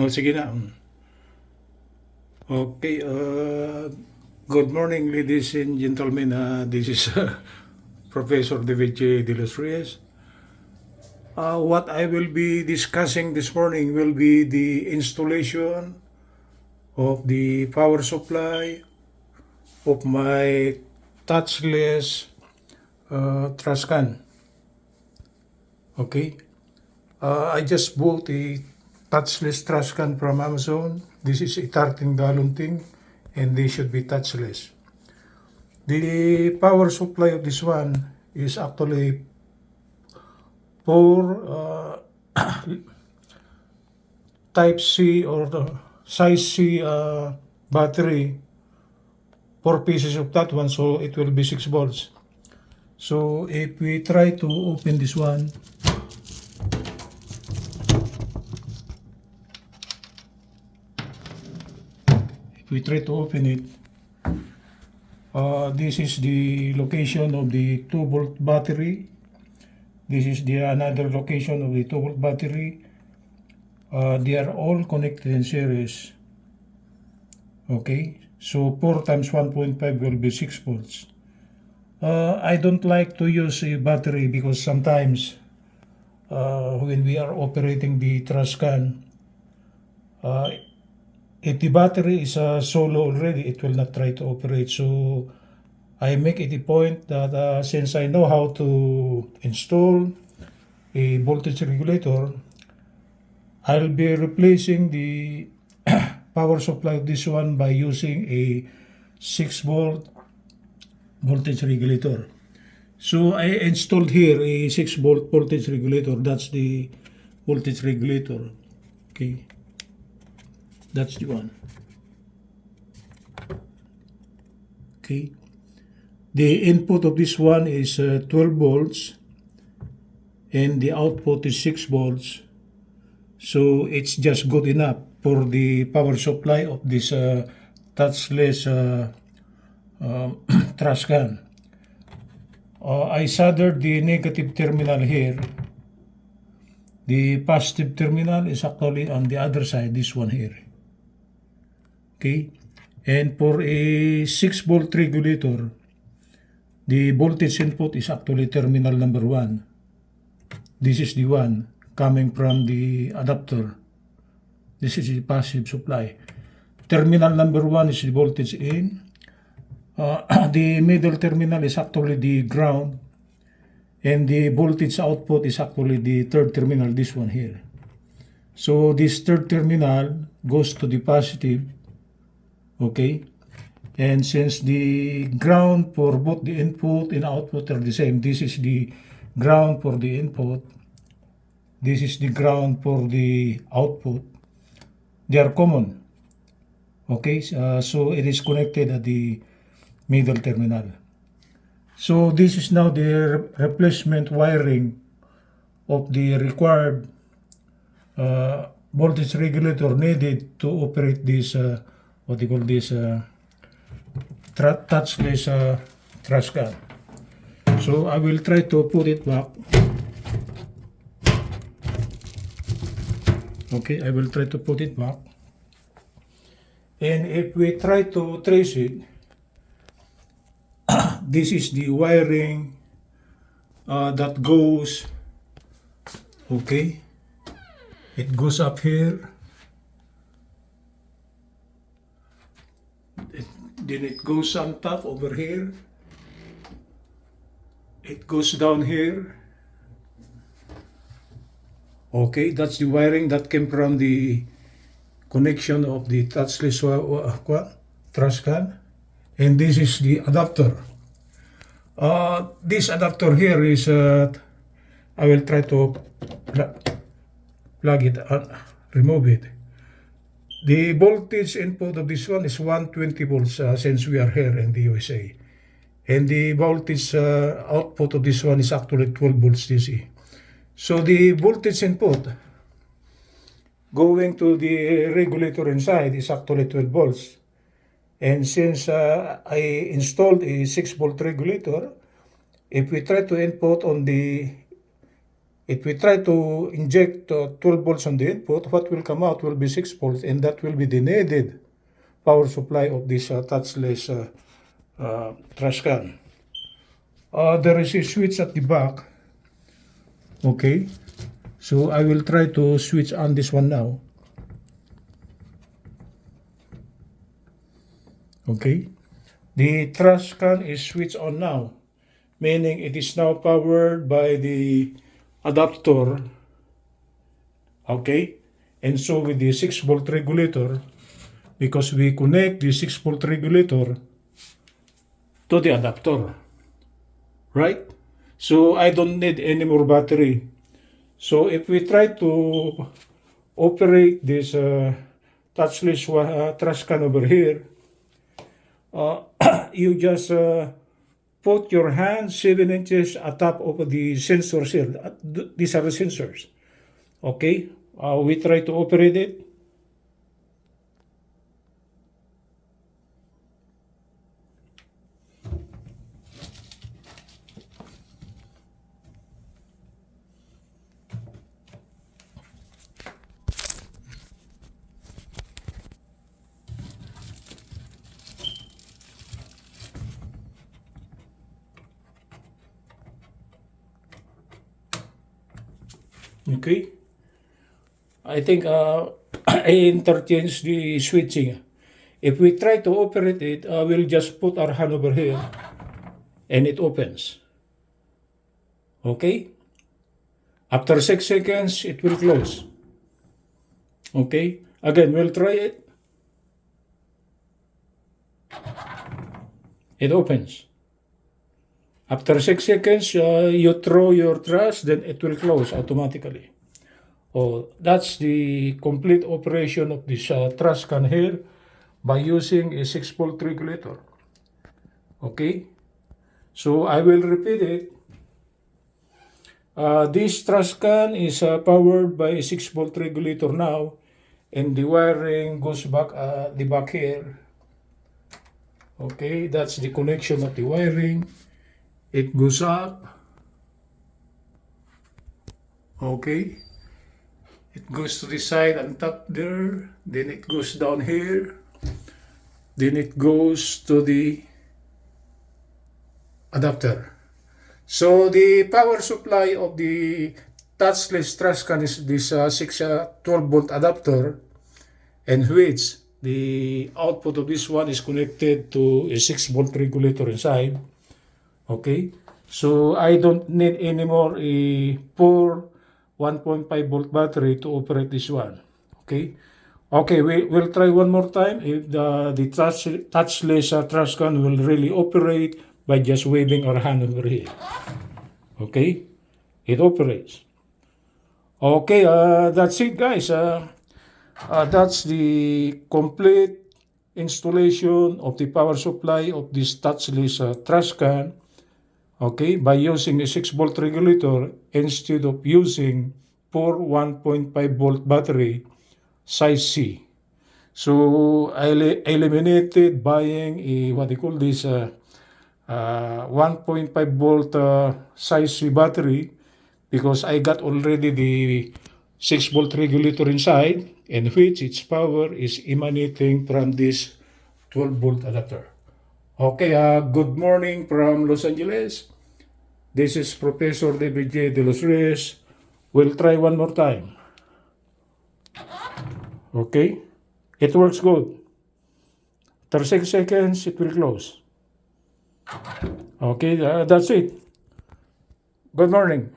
Sige na. Okay, good morning, ladies and gentlemen. This is Professor David J. De Los Reyes. What I will be discussing this morning will be the installation of the power supply of my touchless trash can. Okay, I just bought a touchless trash can from Amazon. This is a 13-gallon thing, and they should be touchless. The power supply of this one is actually for type C or the size C battery, 4 pieces of that one, so it will be 6 volts. So if we try to open this one, we try to open it, this is the location of the 2-volt battery. This is the another location of the 2-volt battery. They are all connected in series. Okay, so 4 times 1.5 will be 6 volts. I don't like to use a battery because sometimes when we are operating the trash can, if the battery is solo already, it will not try to operate. So I make it a point that since I know how to install a voltage regulator, I'll be replacing the power supply of this one by using a 6-volt voltage regulator. So I installed here a 6-volt voltage regulator. That's the voltage regulator. Okay. That's the one. Okay. The input of this one is 12 volts and the output is 6 volts. So it's just good enough for the power supply of this touchless trash can. I soldered the negative terminal here. The positive terminal is actually on the other side, this one here. Okay, and for a 6-volt regulator, the voltage input is actually terminal number 1. This is the one coming from the adapter. This is the passive supply. Terminal number 1 is the voltage in. The middle terminal is actually the ground, and the voltage output is actually the third terminal, this one here. So this third terminal goes to the positive. Okay, and since the ground for both the input and output are the same, this is the ground for the input, this is the ground for the output, they are common. Okay, so it is connected at the middle terminal. So this is now the replacement wiring of the required voltage regulator needed to operate this what they call this touchless trash can. So I will try to put it back. Okay, I will try to put it back. And if we try to trace it, this is the wiring that goes, okay, it goes up here. Then it goes on top over here. It goes down here. Okay, that's the wiring that came from the connection of the touchless trash can. And this is the adapter. This adapter here is, I will try to plug it, remove it. The voltage input of this one is 120 volts since we are here in the USA. And the voltage output of this one is actually 12 volts DC. So the voltage input going to the regulator inside is actually 12 volts. And since I installed a 6-volt regulator, if we try to input on the If we try to inject 12 volts on the input, what will come out will be 6 volts, and that will be the needed power supply of this touchless trash can. There is a switch at the back. Okay, so I will try to switch on this one now. Okay, the trash can is switched on now, meaning it is now powered by the adapter. Okay, and so with the 6 volt regulator, because we connect the 6 volt regulator to the adapter, right? So I don't need any more battery. So if we try to operate this touchless trash can over here, you just put your hand 7 inches atop of the sensors here. These are the sensors. Okay, we try to operate it. Okay, I think I interchange the switching. If we try to operate it, we'll just put our hand over here and it opens. Okay, after 6 seconds it will close. Okay, again we'll try it. It opens. After 6 seconds, you throw your trash, then it will close automatically. Oh, that's the complete operation of this trash can here by using a 6 volt regulator. Okay, so I will repeat it. This trash can is powered by a 6 volt regulator now, and the wiring goes back the back here. Okay, that's the connection of the wiring. It goes up. Okay, it goes to the side and top there, then it goes down here, then it goes to the adapter. So the power supply of the touchless trash can is this 12 volt adapter, and which the output of this one is connected to a 6 volt regulator inside. Okay, so I don't need anymore a poor 1.5 volt battery to operate this one. Okay, we'll try one more time if the touchless trash can will really operate by just waving our hand over here. Okay, it operates. Okay, that's it, guys. That's the complete installation of the power supply of this touchless trash can. Okay, by using a 6 volt regulator instead of using poor 1.5 volt battery size C. So I eliminated buying a what they call this 1.5 volt size C battery, because I got already the 6 volt regulator inside, and which its power is emanating from this 12 volt adapter. Okay, good morning from Los Angeles. This is Professor David J. De Los Reyes. We'll try one more time. Okay, it works good. After 6 seconds, it will close. Okay, that's it. Good morning.